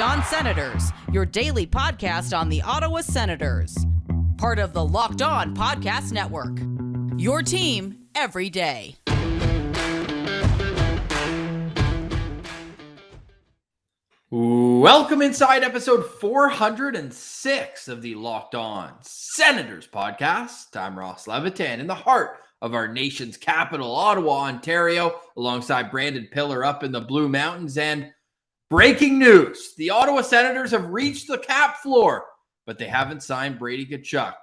On Senators, your daily podcast on the Ottawa Senators. Part of the Locked On Podcast Network. Your team every day. Welcome inside episode 406 of the Locked On Senators podcast. I'm Ross Levitan in the heart of our nation's capital, Ottawa, Ontario, alongside Brandon Piller up in the Blue Mountains. And breaking news, the Ottawa Senators have reached the cap floor, but they haven't signed Brady.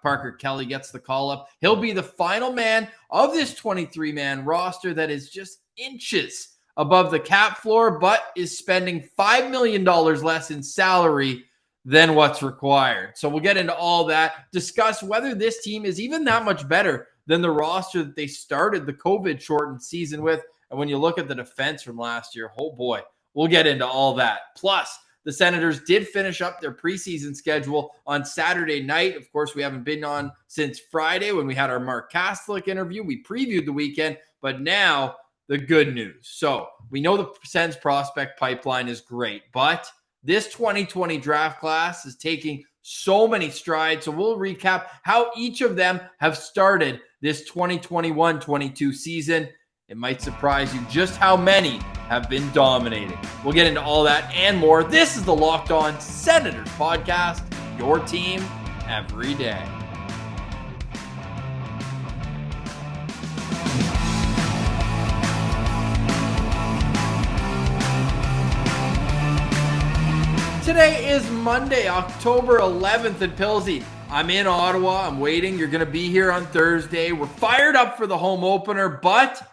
Parker Kelly gets the call up. He'll be the final man of this 23-man roster that is just inches above the cap floor, but is spending $5 million less in salary than what's required. So we'll get into all that, discuss whether this team is even that much better than the roster that they started the COVID-shortened season with. And when you look at the defense from last year, oh boy, we'll get into all that. Plus, the Senators did finish up their preseason schedule on Saturday night. Of course, we haven't been on since Friday when we had our Mark Kastelic interview. We previewed the weekend, but now the good news. So we know the Sens prospect pipeline is great, but this 2020 draft class is taking so many strides. So we'll recap how each of them have started this 2021-22 season. It might surprise you just how many have been dominating. We'll get into all that and more. This is the Locked On Senators podcast, your team every day. Today is Monday, October 11th at Pilsy. I'm in Ottawa. I'm waiting. You're going to be here on Thursday. We're fired up for the home opener, but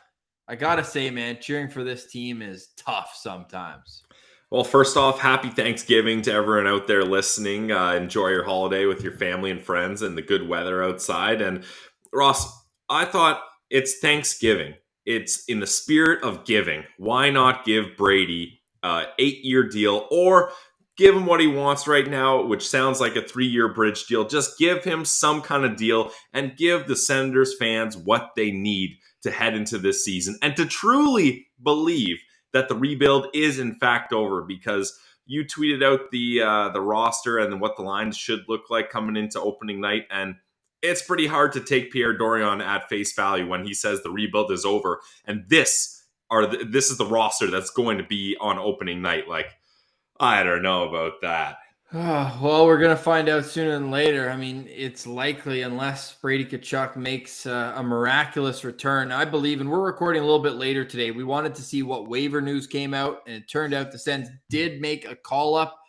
I got to say, man, cheering for this team is tough sometimes. Well, first off, happy Thanksgiving to everyone out there listening. Enjoy your holiday with your family and friends and the good weather outside. And Ross, I thought it's Thanksgiving. It's in the spirit of giving. Why not give Brady an 8-year deal or give him what he wants right now, which sounds like a 3-year bridge deal. Just give him some kind of deal and give the Senators fans what they need to head into this season and to truly believe that the rebuild is in fact over, because you tweeted out the roster and what the lines should look like coming into opening night, and it's pretty hard to take Pierre Dorion at face value when he says the rebuild is over, and this is the roster that's going to be on opening night. Like, I don't know about that. Well, we're going to find out sooner than later. I mean, it's likely, unless Brady Tkachuk makes a miraculous return. I believe, and we're recording a little bit later today, we wanted to see what waiver news came out, and it turned out the Sens did make a call-up.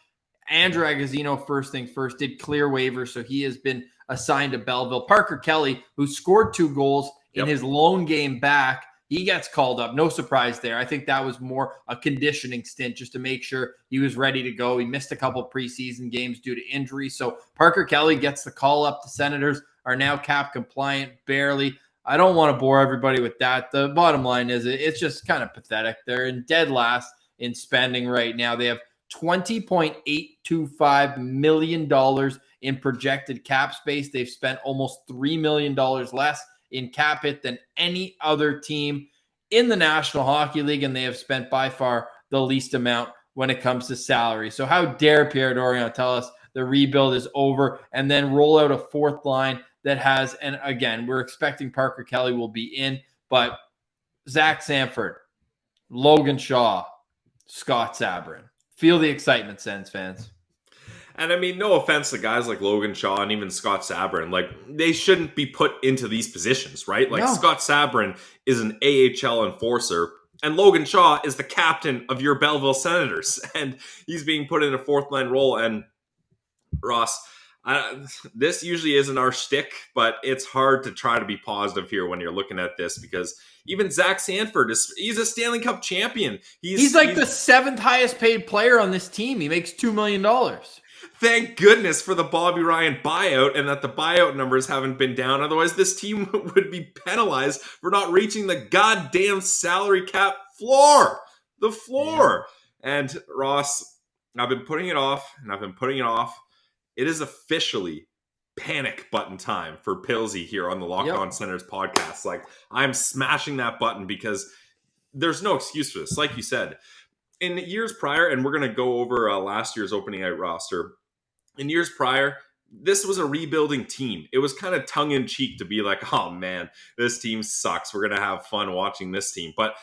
Andrew Agozzino, first thing first, did clear waivers, so he has been assigned to Belleville. Parker Kelly, who scored 2 goals in his lone game back, he gets called up. No surprise there. I think that was more a conditioning stint just to make sure he was ready to go. He missed a couple preseason games due to injury. So Parker Kelly gets the call up. The Senators are now cap compliant, barely. I don't want to bore everybody with that. The bottom line is it's just kind of pathetic. They're in dead last in spending right now. They have $20.825 million in projected cap space. They've spent almost $3 million less in cap hit than any other team in the National Hockey League, and they have spent by far the least amount when it comes to salary. So how dare Pierre Dorion tell us the rebuild is over and then roll out a fourth line that has, and again, we're expecting Parker Kelly will be in, but Zach Sanford, Logan Shaw, Scott Sabrin. Feel the excitement, Sens fans. And I mean, no offense to guys like Logan Shaw and even Scott Sabrin. Like, they shouldn't be put into these positions, right? Like, no. Scott Sabrin is an AHL enforcer, and Logan Shaw is the captain of your Belleville Senators. And he's being put in a fourth-line role. And, Ross, this usually isn't our shtick, but it's hard to try to be positive here when you're looking at this, because even Zach Sanford, he's a Stanley Cup champion. He's the 7th highest paid player on this team. He makes $2 million. Thank goodness for the Bobby Ryan buyout and that the buyout numbers haven't been down. Otherwise, this team would be penalized for not reaching the goddamn salary cap floor. The floor. Yeah. And Ross, I've been putting it off and I've been putting it off. It is officially panic button time for Pilsy here on the Locked On Senators podcast. Like, I'm smashing that button because there's no excuse for this. Like you said, in years prior, and we're going to go over last year's opening night roster. In years prior, this was a rebuilding team. It was kind of tongue-in-cheek to be like, oh man, this team sucks. We're going to have fun watching this team. But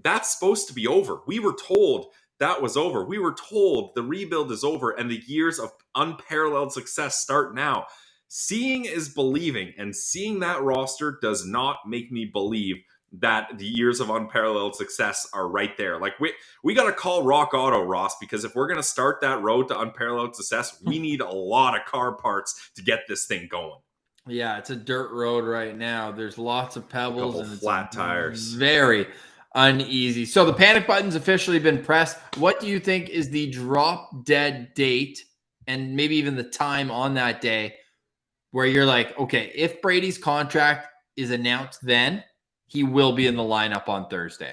that's supposed to be over. We were told that was over. We were told the rebuild is over and the years of unparalleled success start now. Seeing is believing, and seeing that roster does not make me believe that the years of unparalleled success are right there. Like we got to call Rock Auto, Ross, because if we're going to start that road to unparalleled success, we need a lot of car parts to get this thing going. Yeah, it's a dirt road right now. There's lots of pebbles and flat tires. Very uneasy. So the panic button's officially been pressed. What do you think is the drop dead date and maybe even the time on that day where you're like, okay, if Brady's contract is announced then, he will be in the lineup on Thursday?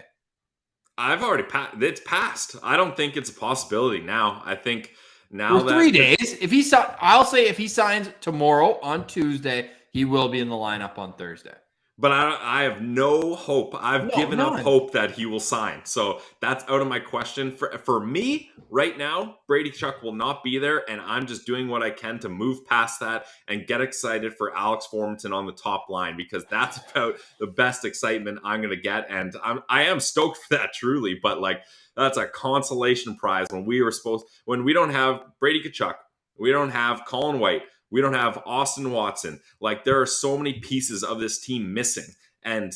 I've already it's passed. I don't think it's a possibility now. I think now for 3 days, I'll say if he signs tomorrow on Tuesday, he will be in the lineup on Thursday. But I have no hope. I've given up hope that he will sign. So that's out of my question. For me, right now, Brady Tkachuk will not be there, and I'm just doing what I can to move past that and get excited for Alex Formenton on the top line, because that's about the best excitement I'm going to get. And I am stoked for that, truly. But like, that's a consolation prize when we don't have Brady Tkachuk, we don't have Colin White, we don't have Austin Watson. Like, there are so many pieces of this team missing. And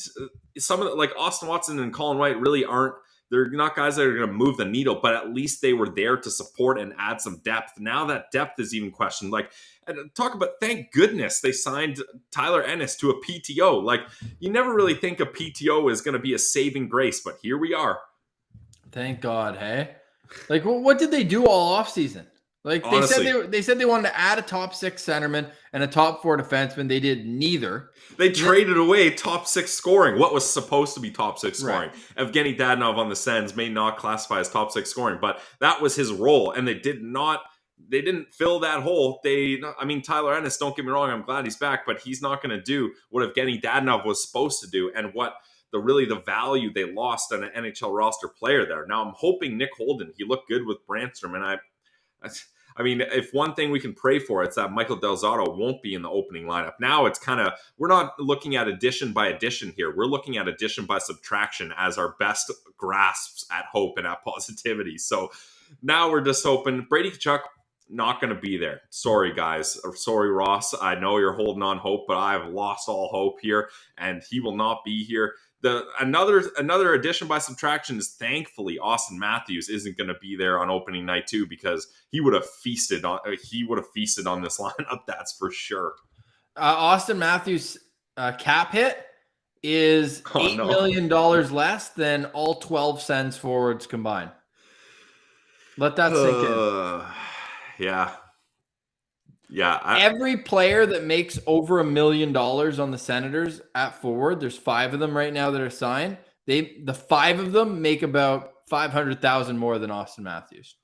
some of like Austin Watson and Colin White really they're not guys that are going to move the needle, but at least they were there to support and add some depth. Now that depth is even questioned. Like, thank goodness they signed Tyler Ennis to a PTO. Like, you never really think a PTO is going to be a saving grace, but here we are. Thank God, hey? Like, what did they do all offseason? Like, honestly, they said they wanted to add a top 6 centerman and a top 4 defenseman. They did neither. They traded away top 6 scoring. What was supposed to be top 6 scoring? Right. Evgeny Dadonov on the Sens may not classify as top 6 scoring, but that was his role, and they didn't fill that hole. Tyler Ennis, don't get me wrong, I'm glad he's back, but he's not going to do what Evgeny Dadonov was supposed to do, and what the value they lost on an NHL roster player there. Now I'm hoping Nick Holden, he looked good with Brandstrom, and if one thing we can pray for, it's that Michael Delzado won't be in the opening lineup. Now it's we're not looking at addition by addition here. We're looking at addition by subtraction as our best grasps at hope and at positivity. So now we're just hoping Brady Tkachuk not going to be there. Sorry, guys. Sorry, Ross. I know you're holding on hope, but I've lost all hope here, and he will not be here. Another addition by subtraction is, thankfully, Austin Matthews isn't going to be there on opening night too, because he would have feasted on this lineup. That's for sure. Austin Matthews' cap hit is $8 million less than all 12 Sens forwards combined. Let that sink in. Yeah. Yeah. Every player that makes over $1 million on the Senators at forward, there's 5 of them right now that are signed. The 5 of them make about $500,000 more than Austin Matthews.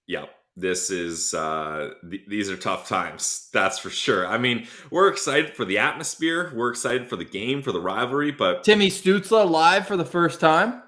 Yeah. This is these are tough times. That's for sure. I mean, we're excited for the atmosphere. We're excited for the game, for the rivalry, but Timmy Stützle live for the first time.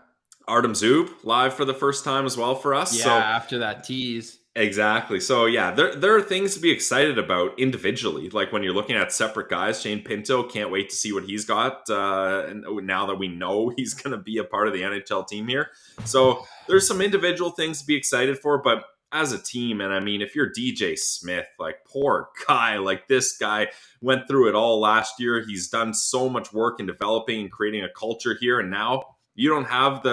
Artem Zub live for the first time as well for us. Yeah, after that tease. Exactly. So yeah, there are things to be excited about individually. Like when you're looking at separate guys, Shane Pinto, can't wait to see what he's got. And now that we know he's going to be a part of the NHL team here. So there's some individual things to be excited for, but as a team, and I mean, if you're DJ Smith, like, poor guy, like, this guy went through it all last year. He's done so much work in developing and creating a culture here. And now you don't have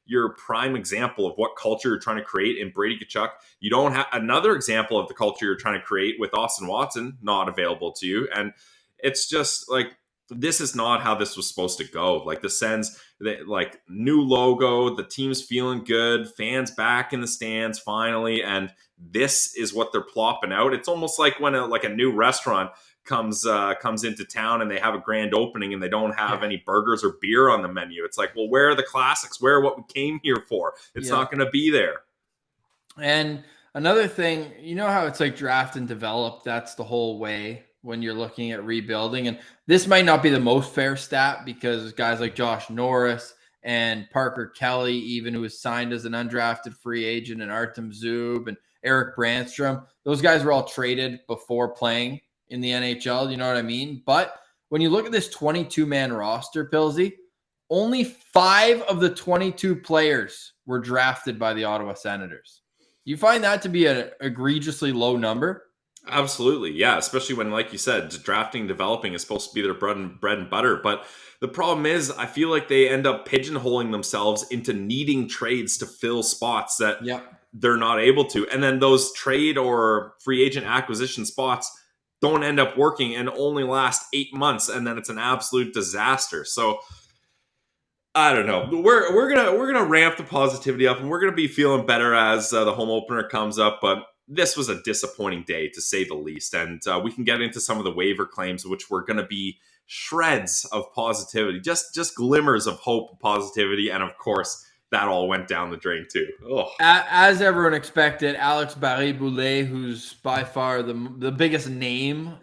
your prime example of what culture you're trying to create in Brady Tkachuk. You don't have another example of the culture you're trying to create with Austin Watson not available to you. And it's just like, this is not how this was supposed to go. Like, the Sens, like, new logo, the team's feeling good, fans back in the stands finally, and this is what they're plopping out. It's almost like when a new restaurant comes into town and they have a grand opening and they don't have any burgers or beer on the menu. It's like, well, where are the classics? Where are what we came here for? It's not going to be there. And another thing, you know how it's like draft and develop? That's the whole way when you're looking at rebuilding. And this might not be the most fair stat because guys like Josh Norris and Parker Kelly, even, who was signed as an undrafted free agent, and Artem Zub and Eric Brandstrom. Those guys were all traded before playing in the NHL, you know what I mean? But when you look at this 22-man roster, Pilsy, only 5 of the 22 players were drafted by the Ottawa Senators. You find that to be an egregiously low number? Absolutely, yeah. Especially when, like you said, drafting, developing is supposed to be their bread and butter. But the problem is, I feel like they end up pigeonholing themselves into needing trades to fill spots that they're not able to. And then those trade or free agent acquisition spots don't end up working and only last 8 months, and then it's an absolute disaster. So I don't know. We're gonna ramp the positivity up, and we're gonna be feeling better as the home opener comes up. But this was a disappointing day, to say the least. And we can get into some of the waiver claims, which were going to be shreds of positivity, just glimmers of hope and positivity. And of course, that all went down the drain too. Oh. As everyone expected, Alex Barré-Boulet, who's by far the biggest name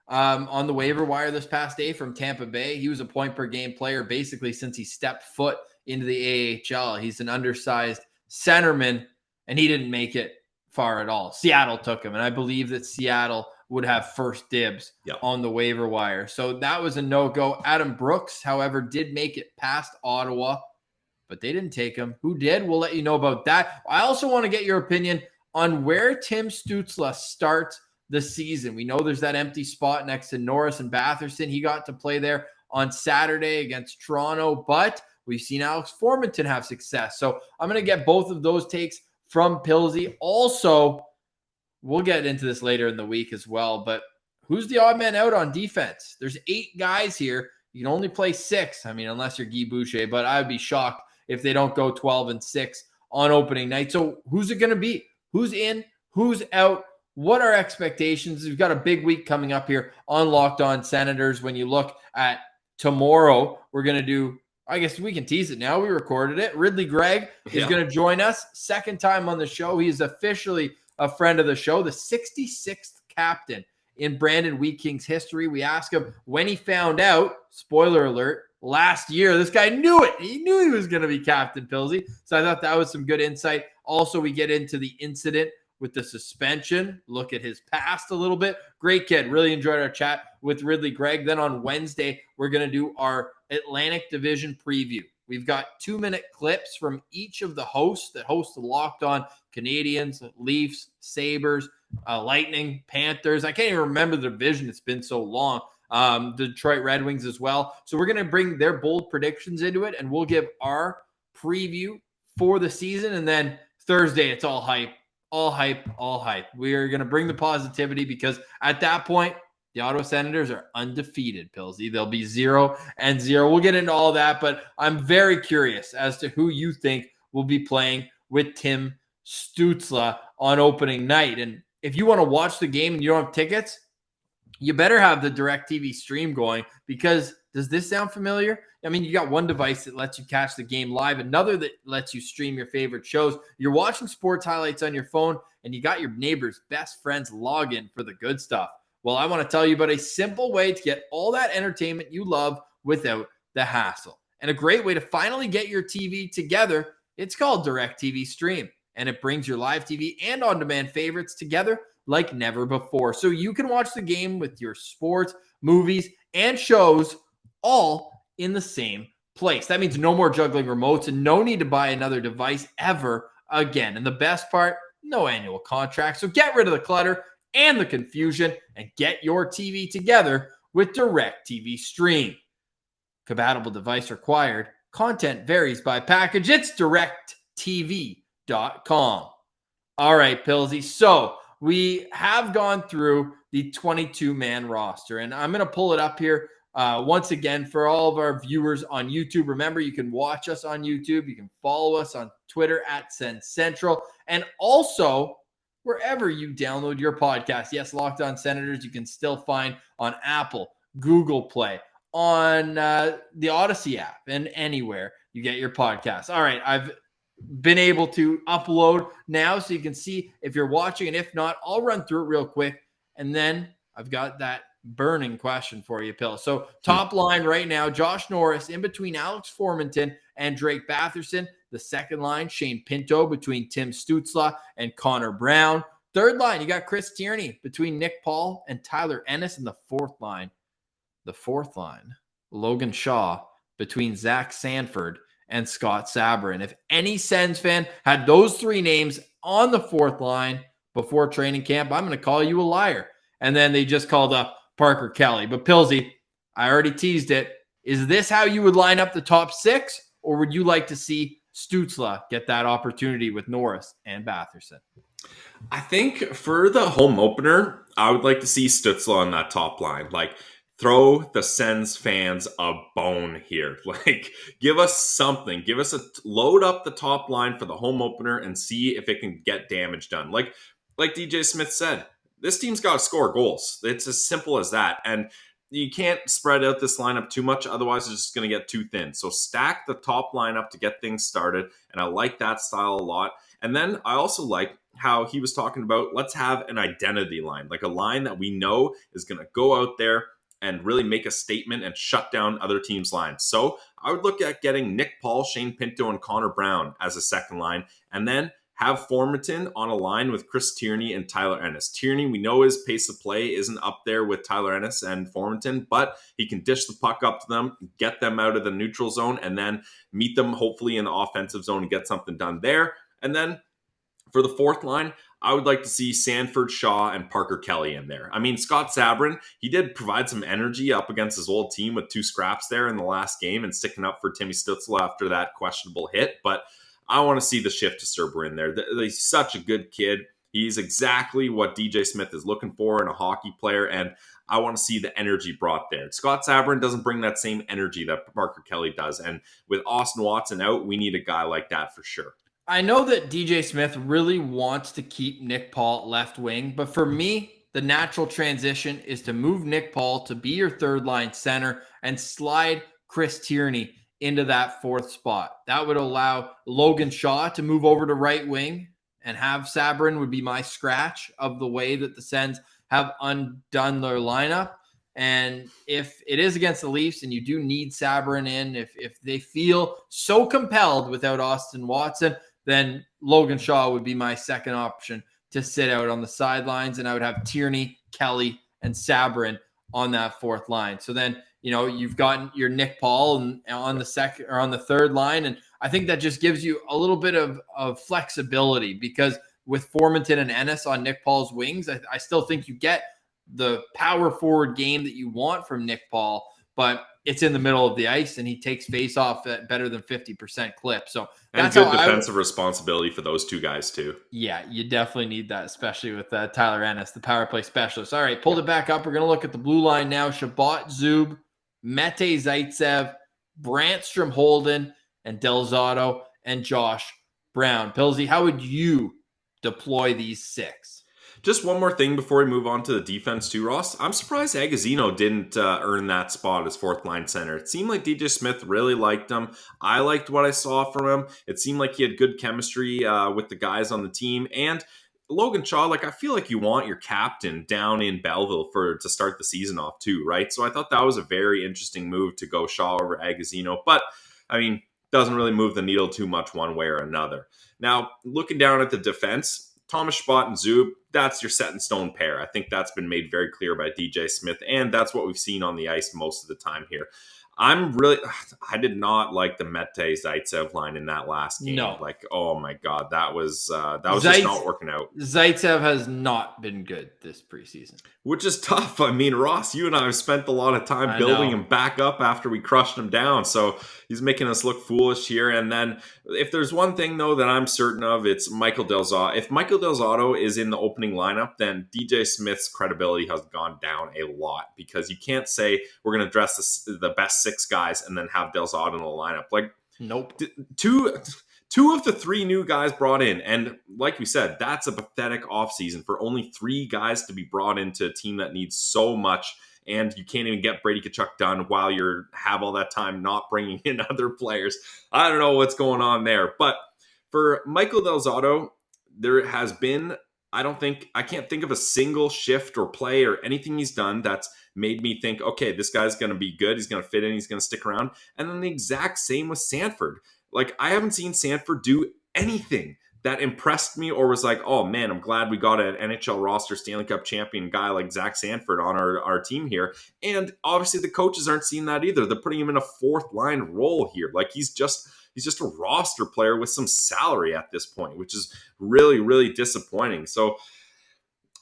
on the waiver wire this past day from Tampa Bay. He was a point-per-game player basically since he stepped foot into the AHL. He's an undersized centerman, and he didn't make it far at all. Seattle took him, and I believe that Seattle would have first dibs on the waiver wire. So that was a no-go. Adam Brooks, however, did make it past Ottawa, but they didn't take him. Who did? We'll let you know about that. I also want to get your opinion on where Tim Stützle starts the season. We know there's that empty spot next to Norris and Batherson. He got to play there on Saturday against Toronto, but we've seen Alex Formanton have success. So I'm going to get both of those takes from Pilsy. Also, we'll get into this later in the week as well, but who's the odd man out on defense? There's 8 guys here. You can only play 6. I mean, unless you're Guy Boucher, but I would be shocked if they don't go 12-6 on opening night. So who's it going to be? Who's in? Who's out? What are expectations? We've got a big week coming up here on Locked On Senators. When you look at tomorrow, we're going to do, I guess we can tease it now. We recorded it. Ridley Gregg is going to join us. Second time on the show. He is officially a friend of the show, the 66th captain in Brandon Wheat King's history. We asked him when he found out, spoiler alert, last year. This guy knew it. He knew he was going to be Captain Pilsy. So I thought that was some good insight. Also, we get into the incident with the suspension, look at his past a little bit. Great kid. Really enjoyed our chat with Ridley Gregg. Then on Wednesday, we're going to do our Atlantic Division preview. We've got 2-minute clips from each of the hosts that host the Locked On Canadians, Leafs, Sabres, Lightning, Panthers. I can't even remember the division. It's been so long. The Detroit Red Wings as well. So we're going to bring their bold predictions into it, and we'll give our preview for the season. And then Thursday, it's all hype. All hype, all hype. We are going to bring the positivity because at that point, the Ottawa Senators are undefeated, Pilsy. They'll be 0-0. We'll get into all that, but I'm very curious as to who you think will be playing with Tim Stützle on opening night. And if you want to watch the game and you don't have tickets, you better have the DirecTV stream going, because does this sound familiar? I mean, you got one device that lets you catch the game live, another that lets you stream your favorite shows. You're watching sports highlights on your phone, and you got your neighbor's best friend's login for the good stuff. Well, I want to tell you about a simple way to get all that entertainment you love without the hassle. And a great way to finally get your TV together, it's called DirecTV Stream. And it brings your live TV and on-demand favorites together like never before. So you can watch the game with your sports, movies, and shows all in the same place. That means no more juggling remotes and no need to buy another device ever again. And the best part, no annual contract. So get rid of the clutter and the confusion and get your TV together with DirecTV Stream. Compatible device required. Content varies by package. It's directtv.com. All right, Pilsy. So we have gone through the 22-man roster, and I'm going to pull it up here once again for all of our viewers on YouTube. Remember, you can watch us on YouTube. You can follow us on Twitter at Sens Central, and also wherever you download your podcast. Yes, Locked On Senators, you can still find on Apple, Google Play, on the Odyssey app, and anywhere you get your podcasts. All right, I've been able to upload now so you can see if you're watching, and if not, I'll run through it real quick, and then I've got that burning question for you, Pill. So top line right now, Josh Norris in between Alex Formanton and Drake Batherson. The second line, Shane Pinto between Tim Stützle and Connor Brown. Third line, you got Chris Tierney between Nick Paul and Tyler Ennis. And the fourth line, Logan Shaw between Zach Sanford and Scott Sabrin. If any Sens fan had those three names on the fourth line before training camp, I'm going to call you a liar. And then they just called up Parker Kelly. But Pilsy, I already teased it. Is this how you would line up the top six, or would you like to see Stützle get that opportunity with Norris and Batherson? I think for the home opener, I would like to see Stützle on that top line. Like, throw the Sens fans a bone here. Like, give us something. Give us load up the top line for the home opener and see if it can get damage done. Like DJ Smith said, this team's got to score goals. It's as simple as that. And you can't spread out this lineup too much. Otherwise, it's just going to get too thin. So stack the top lineup to get things started. And I like that style a lot. And then I also like how he was talking about, let's have an identity line, like a line that we know is going to go out there and really make a statement and shut down other teams' lines. So I would look at getting Nick Paul, Shane Pinto, and Connor Brown as a second line, and then have Formanton on a line with Chris Tierney and Tyler Ennis. Tierney, we know his pace of play isn't up there with Tyler Ennis and Formanton, but he can dish the puck up to them, get them out of the neutral zone, and then meet them hopefully in the offensive zone and get something done there. And then for the fourth line, I would like to see Sanford, Shaw, and Parker Kelly in there. I mean, Scott Sabrin, he did provide some energy up against his old team with 2 scraps there in the last game and sticking up for Timmy Stützle after that questionable hit. But I want to see the shift to Serber in there. He's such a good kid. He's exactly what DJ Smith is looking for in a hockey player, and I want to see the energy brought there. Scott Sabrin doesn't bring that same energy that Parker Kelly does, and with Austin Watson out, we need a guy like that for sure. I know that DJ Smith really wants to keep Nick Paul left wing, but for me, the natural transition is to move Nick Paul to be your third line center and slide Chris Tierney into that fourth spot. That would allow Logan Shaw to move over to right wing, and have Sabrin would be my scratch of the way that the Sens have undone their lineup. And if it is against the Leafs and you do need Sabrin in, if they feel so compelled without Austin Watson, then Logan Shaw would be my second option to sit out on the sidelines. And I would have Tierney, Kelly, and Sabrin on that fourth line. So then, you know, you've got your Nick Paul on the second or on the third line. And I think that just gives you a little bit of flexibility, because with Formanton and Ennis on Nick Paul's wings, I still think you get the power forward game that you want from Nick Paul, but it's in the middle of the ice and he takes face off at better than 50% clip. So that's good defensive responsibility for those two guys too. Yeah, you definitely need that, especially with Tyler Ennis, the power play specialist. All right, pulled it back up. We're going to look at the blue line now. Shabbat Zub, Mete Zaitsev, Brantstrom Holden, and Delzado, and Josh Brown. Pilsy, how would you deploy these 6? Just one more thing before we move on to the defense too, Ross. I'm surprised Agazino didn't earn that spot as fourth line center. It seemed like DJ Smith really liked him. I liked what I saw from him. It seemed like he had good chemistry with the guys on the team. And Logan Shaw, like, I feel like you want your captain down in Belleville to start the season off too, right? So I thought that was a very interesting move to go Shaw over Agazino. But, I mean, doesn't really move the needle too much one way or another. Now, looking down at the defense, Thomas Chabot and Zub, that's your set in stone pair. I think that's been made very clear by DJ Smith, and that's what we've seen on the ice most of the time here. I did not like the Mete Zaitsev line in that last game. No. Like, oh my God, that was just not working out. Zaitsev has not been good this preseason. Which is tough. I mean, Ross, you and I have spent a lot of time building him back up after we crushed him down. So he's making us look foolish here. And then if there's one thing, though, that I'm certain of, it's Michael Delzado. If Michael Delzado is in the opening lineup, then DJ Smith's credibility has gone down a lot, because you can't say we're going to dress the best 6 guys and then have Delzado in the lineup. Like, nope. Two of the 3 new guys brought in. And like we said, that's a pathetic offseason for only 3 guys to be brought into a team that needs so much. And you can't even get Brady Tkachuk done while you have all that time not bringing in other players. I don't know what's going on there. But for Michael Delzado, there has been I can't think of a single shift or play or anything he's done that's made me think, okay, this guy's going to be good. He's going to fit in. He's going to stick around. And then the exact same with Sanford. Like, I haven't seen Sanford do anything that impressed me or was like, oh man, I'm glad we got an NHL roster Stanley Cup champion guy like Zach Sanford on our team here. And obviously the coaches aren't seeing that either. They're putting him in a fourth line role here. Like, he's just a roster player with some salary at this point, which is really, really disappointing. So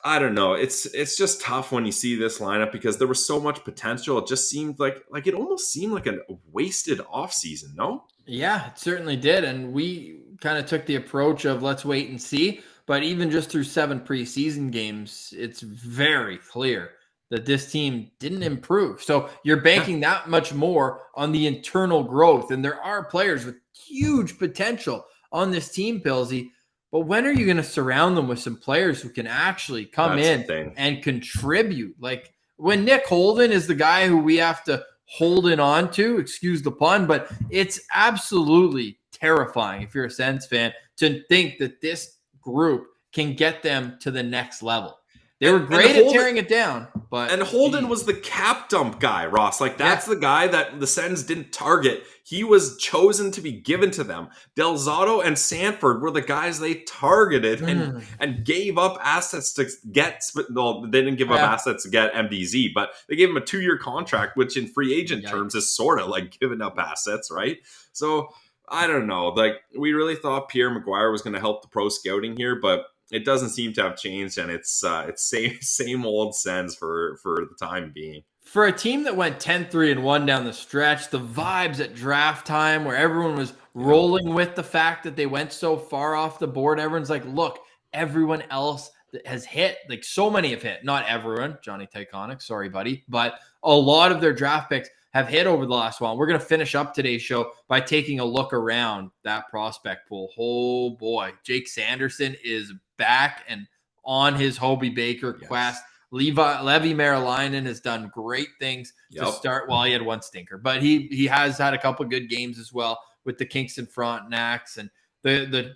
I don't know. It's just tough when you see this lineup because there was so much potential. It just seemed like it almost seemed like a wasted offseason, no? Yeah, it certainly did. And we kind of took the approach of let's wait and see. But even just through 7 preseason games, it's very clear that this team didn't improve. So you're banking that much more on the internal growth. And there are players with huge potential on this team, Pilsy. But when are you going to surround them with some players who can actually come in and contribute? Like, when Nick Holden is the guy who we have to hold in on to, excuse the pun, but it's absolutely terrifying if you're a Sens fan to think that this group can get them to the next level. They were great at tearing it down. And Holden was the cap dump guy, Ross. Like, that's the guy that the Sens didn't target. He was chosen to be given to them. Delzado and Sanford were the guys they targeted and gave up assets to get. No, they didn't give up assets to get MDZ, but they gave him a 2-year contract, which in free agent terms is sort of like giving up assets, right? So I don't know. Like, we really thought Pierre Maguire was going to help the pro scouting here, but it doesn't seem to have changed, and it's same old Sens for the time being. For a team that went 10-3-1 down the stretch, the vibes at draft time where everyone was rolling with the fact that they went so far off the board, everyone's like, look, everyone else that has hit, like so many have hit. Not everyone, Johnny Tyconic, sorry, buddy, but a lot of their draft picks have hit over the last while. We're going to finish up today's show by taking a look around that prospect pool. Oh boy, Jake Sanderson is back and on his Hobey Baker quest. Levi Marilainen has done great things to start. Well, he had one stinker, but he has had a couple good games as well with the Kingston Frontenacs and the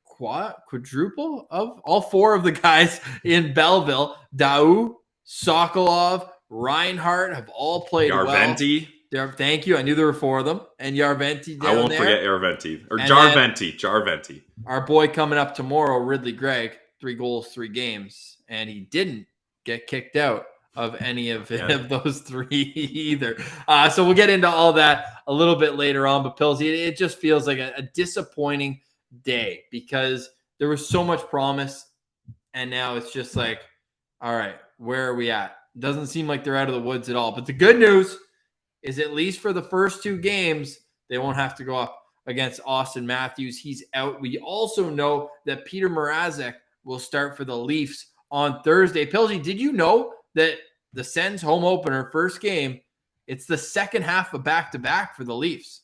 quadruple of all 4 of the guys in Belleville. Daou, Sokolov, Reinhardt have all played Yarventi. Well. Thank you. I knew there were 4 of them. And Yarventi down I won't there. Forget Yarventi. Or Jarventi. Our boy coming up tomorrow, Ridley Gregg, 3 goals, 3 games. And he didn't get kicked out of any of those 3 either. So we'll get into all that a little bit later on. But Pilsy, it just feels like a disappointing day because there was so much promise. And now it's just like, all right, where are we at? Doesn't seem like they're out of the woods at all. But the good news is at least for the first 2 games, they won't have to go up against Austin Matthews. He's out. We also know that Peter Mrazek will start for the Leafs on Thursday. Pilsy, did you know that the Sens home opener first game, it's the second half of back-to-back for the Leafs?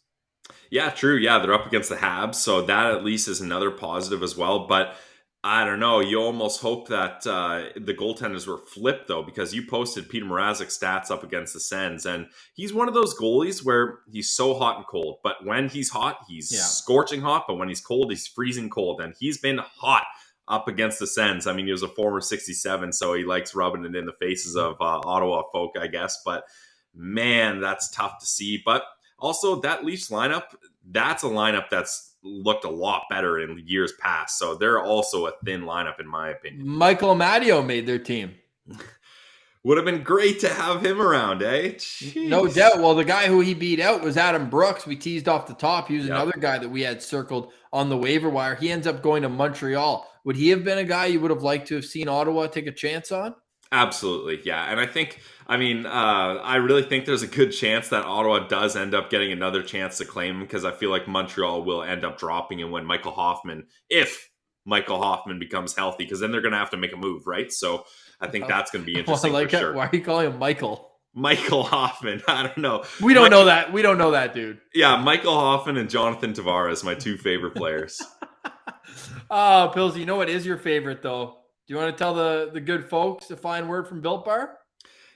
Yeah, true. Yeah, they're up against the Habs. So that at least is another positive as well. But I don't know. You almost hope that the goaltenders were flipped, though, because you posted Peter Mrazek's stats up against the Sens. And he's one of those goalies where he's so hot and cold. But when he's hot, he's scorching hot. But when he's cold, he's freezing cold. And he's been hot up against the Sens. I mean, he was a former 67, so he likes rubbing it in the faces of Ottawa folk, I guess. But, man, that's tough to see. But also, that Leafs lineup, that's a lineup that's looked a lot better in years past. So they're also a thin lineup, in my opinion. Michael Amadio made their team. Would have been great to have him around, eh? Jeez. No doubt. Well, the guy who he beat out was Adam Brooks. We teased off the top. He was another guy that we had circled on the waiver wire. He ends up going to Montreal. Would he have been a guy you would have liked to have seen Ottawa take a chance on? Absolutely, yeah. And I really think there's a good chance that Ottawa does end up getting another chance to claim him because I feel like Montreal will end up dropping him when if Michael Hoffman becomes healthy, because then they're going to have to make a move, right? So I think that's going to be interesting for sure. Why are you calling him Michael? Michael Hoffman. I don't know. We don't know that. We don't know that, dude. Yeah, Michael Hoffman and Jonathan Tavares, my 2 favorite players. Oh, Pilsy, you know what is your favorite, though? Do you want to tell the good folks a fine word from Built Bar?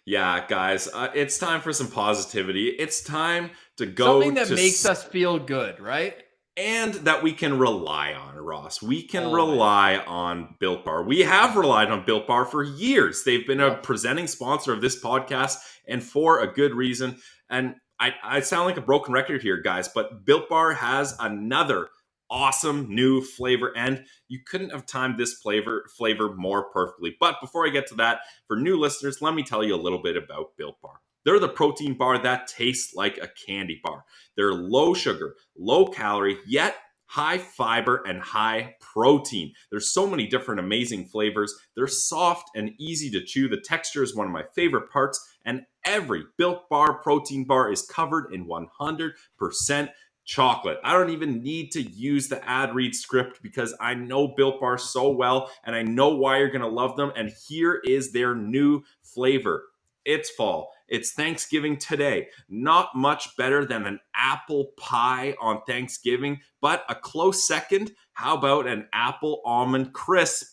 Yeah, guys, it's time for some positivity. It's time to go something that makes us feel good, right? and that we can rely on, Ross. We can rely on Built Bar. We have relied on Built Bar for years. They've been a presenting sponsor of this podcast, and for a good reason. And I sound like a broken record here, guys, but Built Bar has another awesome new flavor, and you couldn't have timed this flavor more perfectly. But before I get to that, for new listeners, let me tell you a little bit about Built Bar. They're the protein bar that tastes like a candy bar. They're low sugar, low calorie, yet high fiber and high protein. There's so many different amazing flavors. They're soft and easy to chew. The texture is one of my favorite parts, and every Built Bar protein bar is covered in 100% chocolate. I don't even need to use the ad read script because I know Built Bar so well, and I know why you're going to love them. And here is their new flavor. It's fall. It's Thanksgiving today. Not much better than an apple pie on Thanksgiving, but a close second, how about an apple almond crisp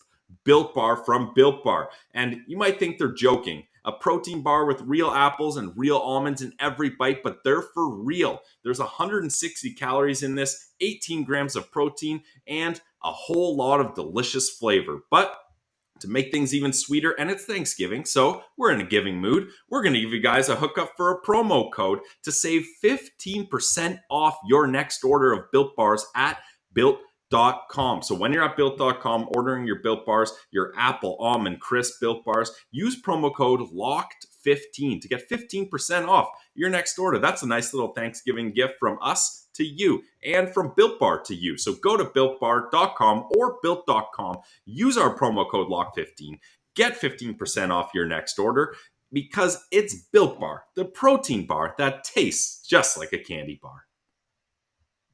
Built Bar from Built Bar? And you might think they're joking. A protein bar with real apples and real almonds in every bite, but they're for real. There's 160 calories in this, 18 grams of protein, and a whole lot of delicious flavor. But to make things even sweeter, and it's Thanksgiving, so we're in a giving mood, we're going to give you guys a hookup for a promo code to save 15% off your next order of Built Bars at Built.com. So when you're at Built.com ordering your Built Bars, your apple, almond, crisp Built Bars, use promo code LOCKED15 to get 15% off your next order. That's a nice little Thanksgiving gift from us to you and from Built Bar to you. So go to BuiltBar.com or Built.com, use our promo code LOCK15, get 15% off your next order because it's Built Bar, the protein bar that tastes just like a candy bar.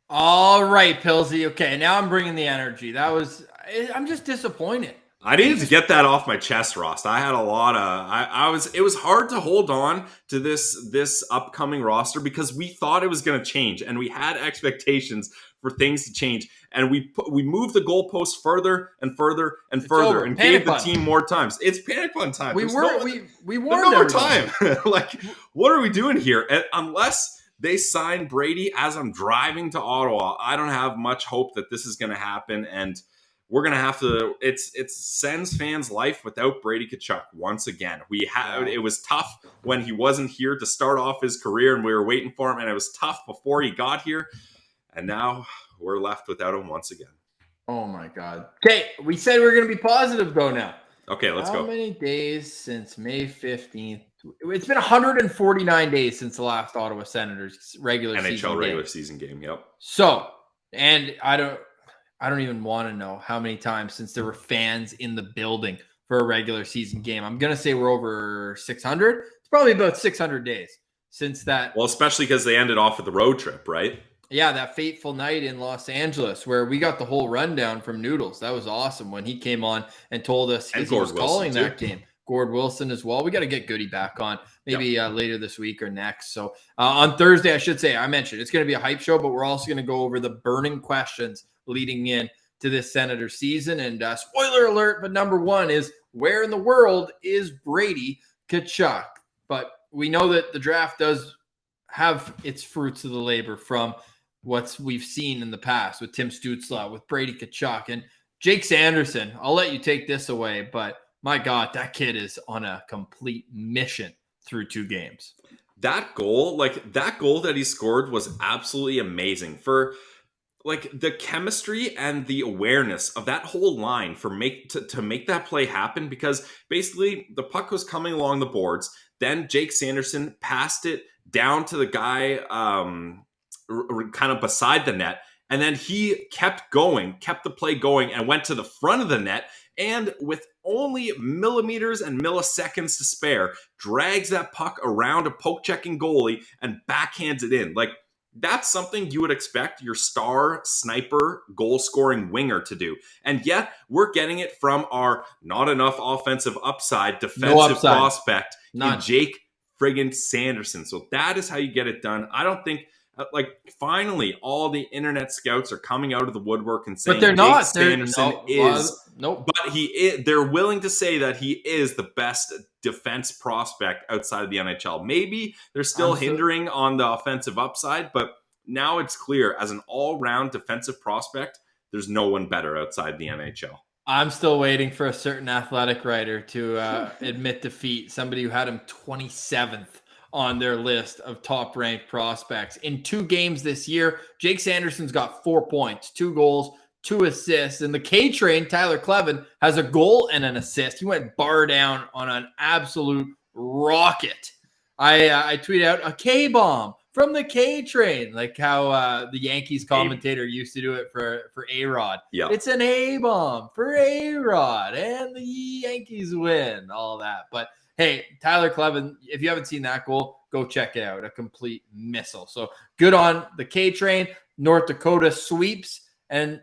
All right, Pilsy. Okay, now I'm bringing the energy. I'm just disappointed. I needed to get that off my chest, Ross. I had a lot of, it was hard to hold on to this upcoming roster because we thought it was going to change and we had expectations for things to change. And we moved the goalposts further and further and further and gave the team more times. It's panic button time. We warned no more time. Like, what are we doing here? And unless they sign Brady as I'm driving to Ottawa, I don't have much hope that this is going to happen. And we're going to have to, it's Sens fans' life without Brady Tkachuk once again. It was tough when he wasn't here to start off his career and we were waiting for him, and it was tough before he got here. And now we're left without him once again. Oh my God. Okay, we said we were going to be positive though now. Okay, let's go. How many days since May 15th? It's been 149 days since the last Ottawa Senators NHL regular season game. Yep. So, and I don't even want to know how many times since there were fans in the building for a regular season game. I'm going to say we're over 600. It's probably about 600 days since that. Well, especially because they ended off with the road trip, right? Yeah, that fateful night in Los Angeles where we got the whole rundown from Noodles. That was awesome when he came on and told us he was calling that game. Gord Wilson as well. We got to get Goody back on maybe later this week or next. So on Thursday, I should say, I mentioned it's going to be a hype show, but we're also going to go over the burning questions leading in to this Senator season. And spoiler alert, but number one is where in the world is Brady Tkachuk? But we know that the draft does have its fruits of the labor from what we've seen in the past with Tim Stützle, with Brady Tkachuk, and Jake Sanderson. I'll let you take this away, but my God, that kid is on a complete mission through 2 games. That goal that he scored was absolutely amazing for the chemistry and the awareness of that whole line for to make that play happen, because basically the puck was coming along the boards. Then Jake Sanderson passed it down to the guy kind of beside the net. And then he kept the play going and went to the front of the net. And with only millimeters and milliseconds to spare, drags that puck around a poke-checking goalie and backhands it in. That's something you would expect your star sniper goal-scoring winger to do. And yet, we're getting it from our not enough offensive upside defensive prospect in Jake friggin' Sanderson. So that is how you get it done. I don't think... finally, all the internet scouts are coming out of the woodwork and saying, but they're not. Sanderson but they're willing to say that he is the best defense prospect outside of the NHL. Maybe they're still hindering on the offensive upside, but now it's clear as an all-round defensive prospect, there's no one better outside the NHL. I'm still waiting for a certain athletic writer to admit defeat, somebody who had him 27th on their list of top-ranked prospects. In 2 games this year, Jake Sanderson's got 4 points, 2 goals, 2 assists. And the K-Train, Tyler Clevin, has a goal and an assist. He went bar down on an absolute rocket. I tweeted out a K-bomb from the K-Train, like how the Yankees commentator used to do it for A-Rod. Yeah. It's an A-bomb for A-Rod, and the Yankees win, all that. But hey, Tyler Clevin, if you haven't seen that goal, go check it out. A complete missile. So good on the K-Train. North Dakota sweeps. And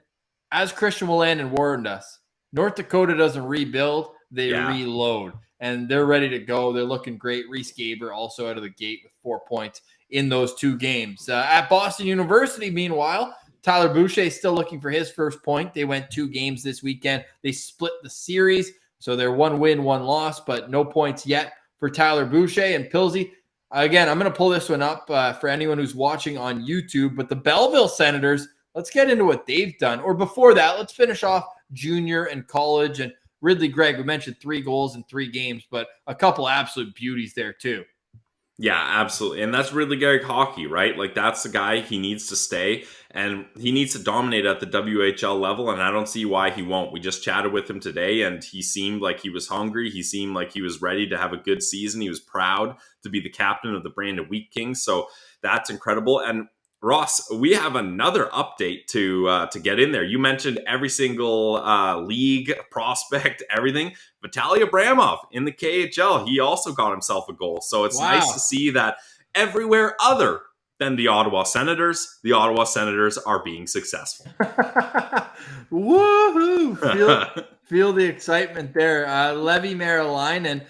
as Christian Wolanin warned us, North Dakota doesn't rebuild, they reload. And they're ready to go. They're looking great. Reese Gaber also out of the gate with 4 points in those 2 games. At Boston University, meanwhile, Tyler Boucher is still looking for his first point. They went 2 games this weekend. They split the series, so they're 1 win, 1 loss, but no points yet for Tyler Boucher. And Pilsy, again, I'm going to pull this one up for anyone who's watching on YouTube, but the Belleville Senators, let's get into what they've done. Or before that, let's finish off junior and college. And Ridley Gregg, we mentioned 3 goals in 3 games, but a couple absolute beauties there too. Yeah, absolutely. And that's Ridley Gregg hockey, right? Like, that's the guy. He needs to stay, and he needs to dominate at the WHL level, and I don't see why he won't. We just chatted with him today, and he seemed like he was hungry. He seemed like he was ready to have a good season. He was proud to be the captain of the Brandon Wheat Kings, so that's incredible. And Ross, we have another update to get in there. You mentioned every single league prospect, everything. Vitaly Abramov in the KHL, he also got himself a goal. So it's nice to see that everywhere other than the Ottawa Senators are being successful. Woohoo! Feel the excitement there. Levi Merrilainen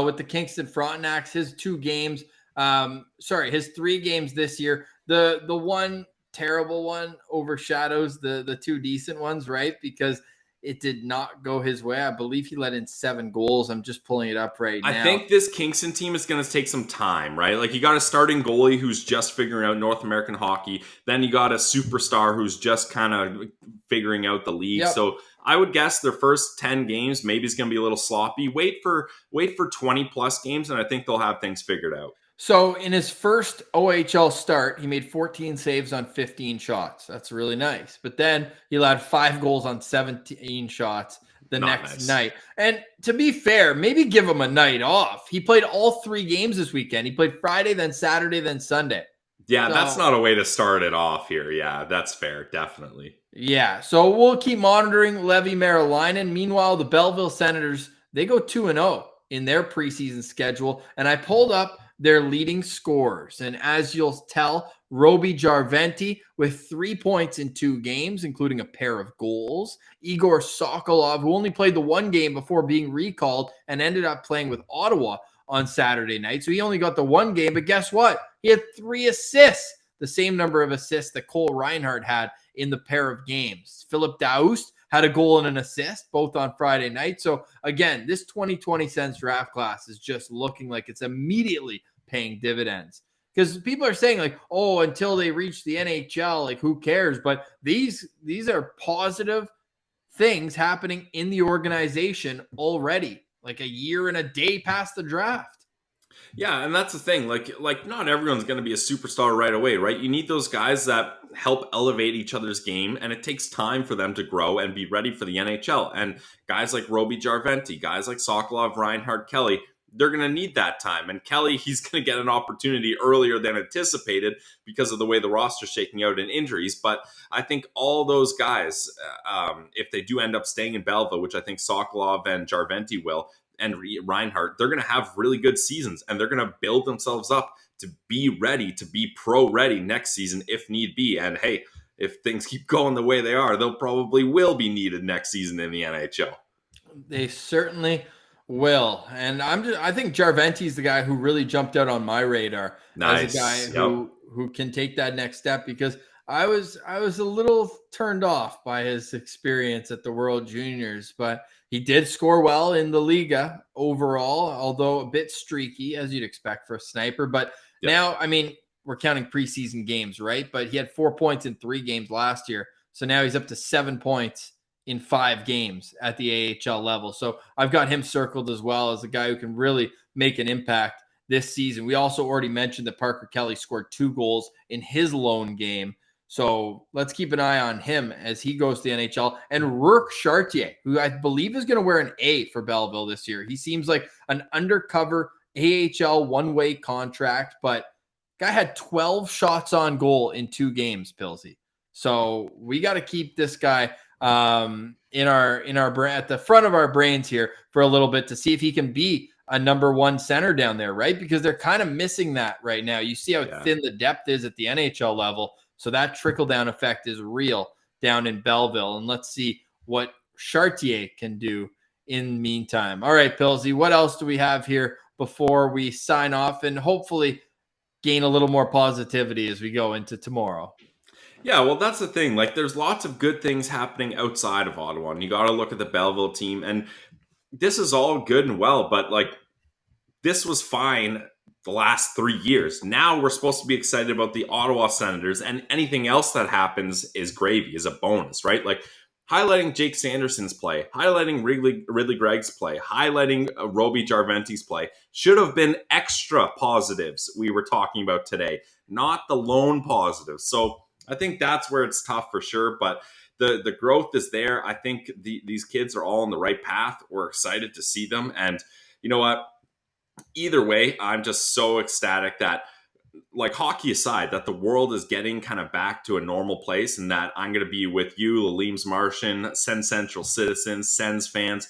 with the Kingston Frontenacs, his 2 games. His 3 games this year. The one terrible one overshadows the 2 decent ones, right? Because it did not go his way. I believe he let in 7 goals. I'm just pulling it up right now. I think this Kingston team is going to take some time, right? Like, you got a starting goalie who's just figuring out North American hockey. Then you got a superstar who's just kind of figuring out the league. Yep. So I would guess their first 10 games maybe is going to be a little sloppy. Wait for 20 plus games, and I think they'll have things figured out. So in his first OHL start, he made 14 saves on 15 shots. That's really nice. But then he allowed 5 goals on 17 shots the next night. And to be fair, maybe give him a night off. He played all 3 games this weekend. He played Friday, then Saturday, then Sunday. Yeah, so that's not a way to start it off here. Yeah, that's fair. Definitely. Yeah, so we'll keep monitoring Levi Merrilainen. Meanwhile, the Belleville Senators, they go 2-0 in their preseason schedule. And I pulled up their leading scorers. And as you'll tell, Roby Jarventi with 3 points in 2 games, including a pair of goals. Igor Sokolov, who only played the 1 game before being recalled and ended up playing with Ottawa on Saturday night. So he only got the 1 game, but guess what? He had 3 assists, the same number of assists that Cole Reinhardt had in the pair of games. Philip Daoust had a goal and an assist, both on Friday night. So again, this 2020 Sens draft class is just looking like it's immediately paying dividends. Because people are saying like, oh, until they reach the NHL, like who cares? But these are positive things happening in the organization already, like a year and a day past the draft. Yeah, and that's the thing. Like not everyone's going to be a superstar right away, right? You need those guys that help elevate each other's game, and it takes time for them to grow and be ready for the NHL. And guys like Roby Jarventi, guys like Sokolov, Reinhardt, Kelly, they're going to need that time. And Kelly, he's going to get an opportunity earlier than anticipated because of the way the roster's shaking out and injuries. But I think all those guys, if they do end up staying in Belleville, which I think Sokolov and Jarventi will, and Reinhardt, they're going to have really good seasons, and they're going to build themselves up to be ready, to be pro ready next season if need be. And hey, if things keep going the way they are, they'll probably will be needed next season in the NHL. They certainly will. And I think Jarventi's the guy who really jumped out on my radar. Nice. As a guy who can take that next step, because I was a little turned off by his experience at the World Juniors, but he did score well in the Liga overall, although a bit streaky, as you'd expect for a sniper. But now, I mean, we're counting preseason games, right? But he had 4 points in 3 games last year. So now he's up to 7 points in 5 games at the AHL level. So I've got him circled as well as a guy who can really make an impact this season. We also already mentioned that Parker Kelly scored 2 goals in his lone game. So let's keep an eye on him as he goes to the NHL. And Rourke Chartier, who I believe is going to wear an A for Belleville this year. He seems like an undercover AHL one-way contract, but guy had 12 shots on goal in 2 games, Pilsy. So we got to keep this guy in our at the front of our brains here for a little bit to see if he can be a number 1 center down there, right? Because they're kind of missing that right now. You see how thin the depth is at the NHL level. So that trickle-down effect is real down in Belleville. And let's see what Chartier can do in the meantime. All right, Pilsy, what else do we have here before we sign off and hopefully gain a little more positivity as we go into tomorrow? Yeah, well, that's the thing. Like, there's lots of good things happening outside of Ottawa, and you got to look at the Belleville team. And this is all good and well, but like, this was fine the last 3 years. Now we're supposed to be excited about the Ottawa Senators, and anything else that happens is gravy, is a bonus, right? Like, highlighting Jake Sanderson's play, highlighting Ridley Gregg's play, highlighting Roby Jarventi's play should have been extra positives we were talking about today, not the lone positives. So I think that's where it's tough for sure, but the growth is there. I think these kids are all on the right path. We're excited to see them. And you know what? Either way, I'm just so ecstatic that, like, hockey aside, that the world is getting kind of back to a normal place, and that I'm going to be with you, Lalim's Martian, Sens Central citizens, Sens fans.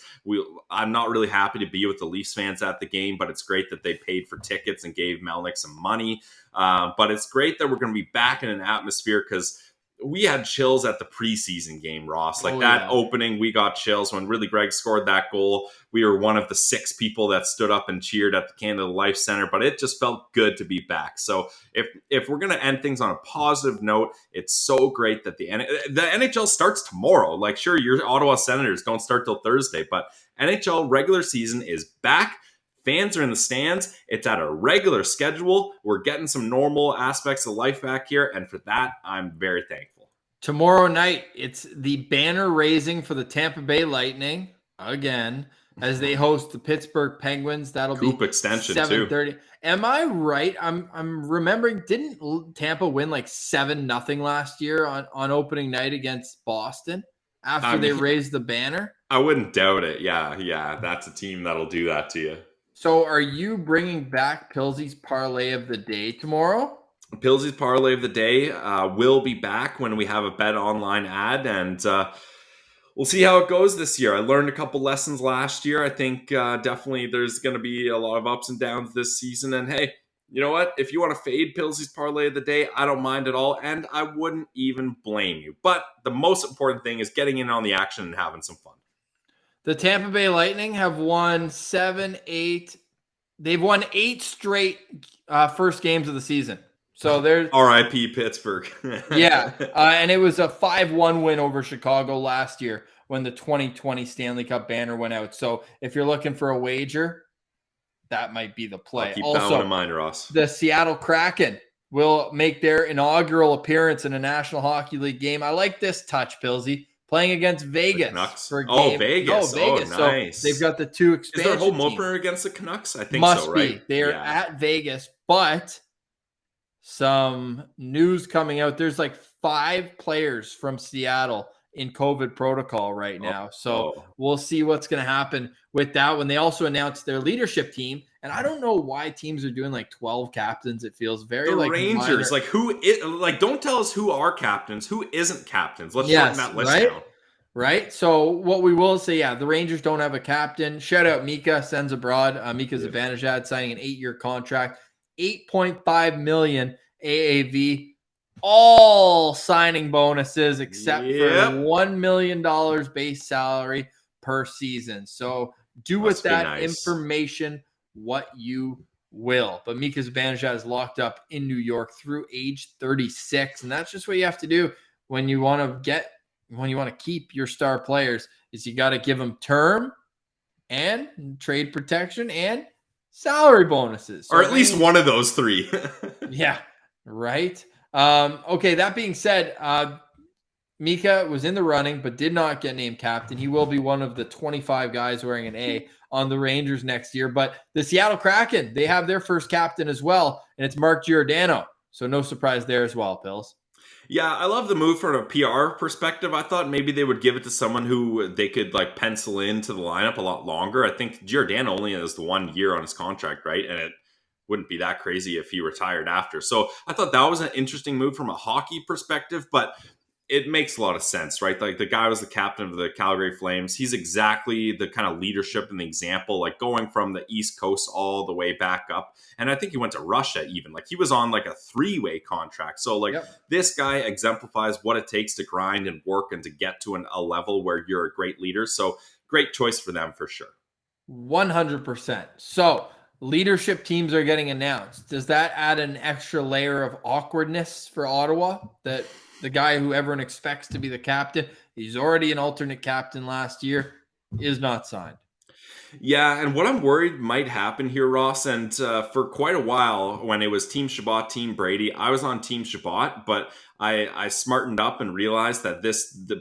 I'm not really happy to be with the Leafs fans at the game, but it's great that they paid for tickets and gave Melnick some money. But it's great that we're going to be back in an atmosphere, because we had chills at the preseason game, Ross. Like, opening, we got chills when Ridley Gregg scored that goal. We were one of the 6 people that stood up and cheered at the Canada Life Center, but it just felt good to be back. So if we're going to end things on a positive note, it's so great that the NHL starts tomorrow. Like, sure, your Ottawa Senators don't start till Thursday, but NHL regular season is back. Fans are in the stands. It's at a regular schedule. We're getting some normal aspects of life back here. And for that, I'm very thankful. Tomorrow night, it's the banner raising for the Tampa Bay Lightning again as they host the Pittsburgh Penguins. That'll Coop be extension 7:30. Am I right? I'm remembering, didn't Tampa win like 7-0 last year on opening night against Boston after they raised the banner? I wouldn't doubt it. Yeah. That's a team that'll do that to you. So are you bringing back Pilsy's parlay of the day tomorrow? Pilsy's parlay of the day will be back when we have a bet online ad, and we'll see how it goes this year. I learned a couple lessons last year. I think definitely there's going to be a lot of ups and downs this season. And hey, you know what? If you want to fade Pilsy's parlay of the day, I don't mind at all, and I wouldn't even blame you. But the most important thing is getting in on the action and having some fun. The Tampa Bay Lightning have won 8. They've won 8 straight first games of the season. So there's R.I.P. Pittsburgh. And it was a 5-1 win over Chicago last year when the 2020 Stanley Cup banner went out. So if you're looking for a wager, that might be the play. I'll keep that one in mind, Ross. The Seattle Kraken will make their inaugural appearance in a National Hockey League game. I like this touch, Pilsy. Playing against Vegas for a game. Vegas. Vegas. Nice. So they've got the 2 expansion teams. Is there a home teams. opener against the Canucks? I think Must so, right? be. They're at Vegas, but some news coming out. There's like 5 players from Seattle in COVID protocol right now. So we'll see what's going to happen with that one. They also announced their leadership team. And I don't know why teams are doing like 12 captains. It feels very like Rangers. Minor. Don't tell us who are captains, who isn't captains. Let's shorten that list down. Right. So what we will say, the Rangers don't have a captain. Shout out Mika Sens abroad. Mika Zibanejad signing an 8-year contract, $8.5 million AAV, all signing bonuses except for $1 million base salary per season. So do with that information what you will. But Mika Zibanejad is locked up in New York through age 36, and that's just what you have to do when you want to keep your star players. Is you got to give them term and trade protection and salary bonuses, or at least one of those 3. Yeah. Right. Okay, that being said, Mika was in the running, but did not get named captain. He will be one of the 25 guys wearing an A on the Rangers next year. But the Seattle Kraken, they have their first captain as well, and it's Mark Giordano. So no surprise there as well, Pills. Yeah, I love the move from a PR perspective. I thought maybe they would give it to someone who they could like pencil into the lineup a lot longer. I think Giordano only has the 1 year on his contract, right? And it wouldn't be that crazy if he retired after. So I thought that was an interesting move from a hockey perspective, but it makes a lot of sense, right? Like the guy was the captain of the Calgary Flames. He's exactly the kind of leadership and the example, like going from the East Coast all the way back up. And I think he went to Russia even. Like he was on like a 3-way contract. So like This guy exemplifies what it takes to grind and work and to get to a level where you're a great leader. So great choice for them for sure. 100%. So leadership teams are getting announced. Does that add an extra layer of awkwardness for Ottawa that the guy who everyone expects to be the captain, he's already an alternate captain last year, is not signed? Yeah, and what I'm worried might happen here, Ross, and for quite a while when it was Team Chabot, Team Brady, I was on Team Chabot, but I smartened up and realized that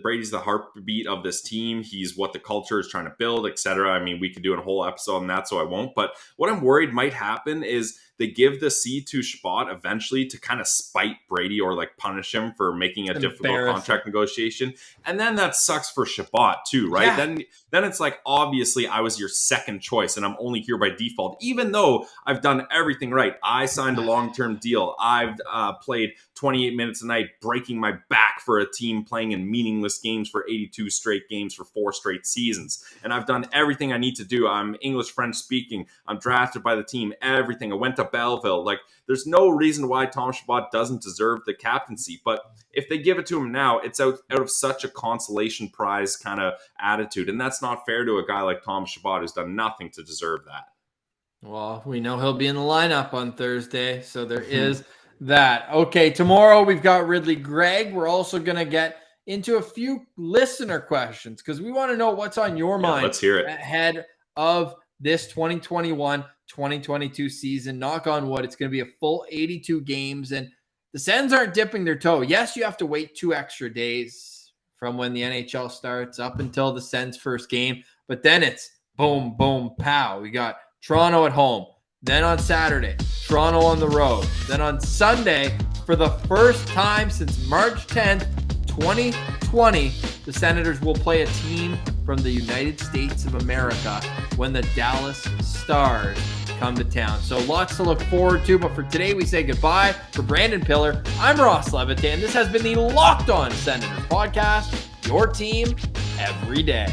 Brady's the heartbeat of this team. He's what the culture is trying to build, etc. I mean, we could do a whole episode on that, so I won't. But what I'm worried might happen is they give the C to Chabot eventually to kind of spite Brady or like punish him for making a difficult contract negotiation. And then that sucks for Chabot too, right? Yeah. Then it's like, obviously I was your second choice and I'm only here by default, even though I've done everything right. I signed a long-term deal. I've played 28 minutes a night, breaking my back for a team playing in meaningless games for 82 straight games for 4 straight seasons. And I've done everything I need to do. I'm English, French speaking. I'm drafted by the team, everything. I went to Belleville. Like, there's no reason why Tom Chabot doesn't deserve the captaincy. But if they give it to him now, it's out of such a consolation prize kind of attitude. And that's not fair to a guy like Tom Chabot who's done nothing to deserve that. Well, we know he'll be in the lineup on Thursday, so there is that. Okay, tomorrow we've got Ridley Gregg. We're also going to get into a few listener questions because we want to know what's on your mind. Let's hear it. Ahead of this 2021-2022 season. Knock on wood, it's going to be a full 82 games, and the Sens aren't dipping their toe. Yes, you have to wait 2 extra days from when the NHL starts up until the Sens' first game, but then it's boom, boom, pow. We got Toronto at home. Then on Saturday, Toronto on the road. Then on Sunday, for the first time since March 10th, 2020, the Senators will play a team from the United States of America when the Dallas Stars come to town. So lots to look forward to, but for today we say goodbye. For Brandon Piller, I'm Ross Levitan. This has been the Locked On Senators podcast, your team every day.